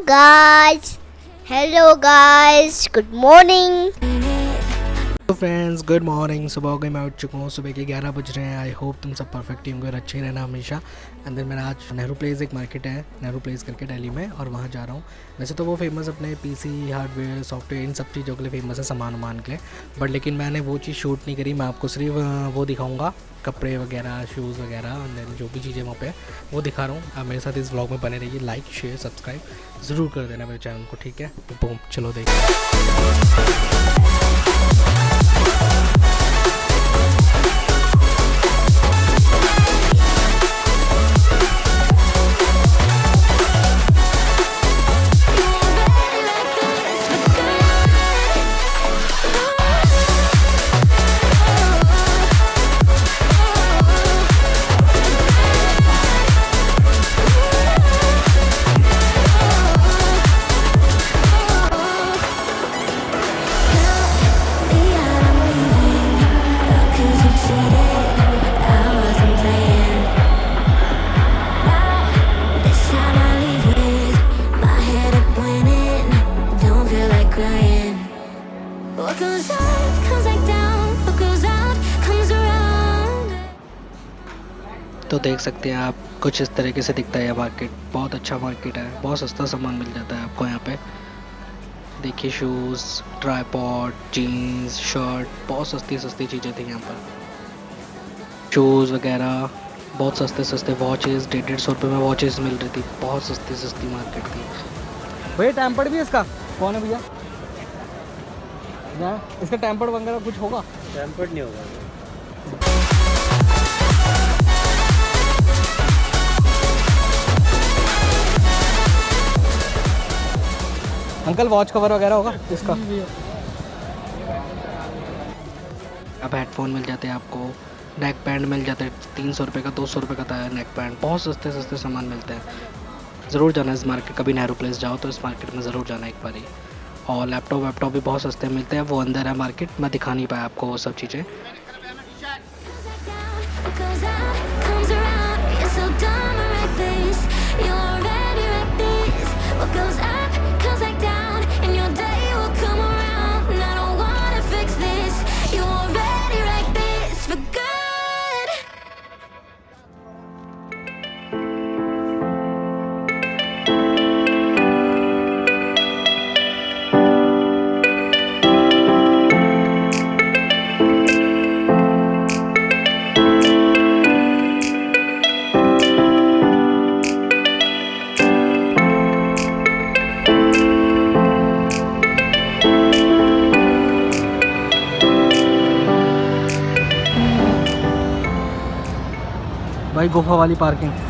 guys. Hello guys. Good morning. तो friends good morning. सुबह हो गई, मैं उठ चुका हूँ। सुबह के 11 बज रहे हैं। आई होप तुम सब परफेक्ट टीम को अच्छे ही रहना हमेशा। एंड देन मैंने आज नेहरू प्लेस, एक मार्केट है नेहरू प्लेस करके दिल्ली में, और वहाँ जा रहा हूँ। वैसे तो वो फेमस अपने पीसी हार्डवेयर सॉफ्टवेयर इन सब चीज़ों के लिए फेमस है, सामान वामान के लिए। बट लेकिन मैंने वो चीज़ शूट नहीं करी। मैं आपको सिर्फ वो दिखाऊँगा, कपड़े वगैरह, शूज़ वगैरह, एंड देन जो भी चीज़ें वहाँ पे वो दिखा रहा हूँ। आप मेरे साथ इस व्लॉग में बने रहिए। लाइक शेयर सब्सक्राइब ज़रूर कर देना मेरे चैनल को, ठीक है। बूम, चलो देखिए। तो देख सकते हैं आप, कुछ इस तरीके से दिखता है यह मार्केट। बहुत अच्छा मार्केट है, बहुत सस्ता सामान मिल जाता है आपको यहाँ पे। देखिए शूज़, ट्राईपॉड, जीन्स, शर्ट, बहुत सस्ती सस्ती चीज़ें थी यहाँ पर। शूज़ वगैरह बहुत सस्ते सस्ते, वॉचेस 150-150 रुपये में वॉचेस मिल रही थी। बहुत सस्ती सस्ती मार्केट थी। भैया टैम्पर्ड भी है इसका? कौन है भैया? इसका टैम्पर्ड वगैरह कुछ होगा? टैम्पर्ड नहीं होगा। अंकल वॉच कवर वगैरह होगा इसका? अब हेडफोन मिल जाते हैं आपको, नेक बैंड मिल जाते हैं 300 रुपये का, 200 रुपये का था नेक बैंड। बहुत सस्ते सस्ते सामान मिलते हैं। ज़रूर जाना इस मार्केट, कभी नेहरू प्लेस जाओ तो इस मार्केट में ज़रूर जाना एक बारी। और लैपटॉप भी बहुत सस्ते मिलते हैं। वो अंदर है मार्केट, मैं दिखा नहीं पाया आपको वो सब चीज़ें। भाई गुफा वाली पार्किंग।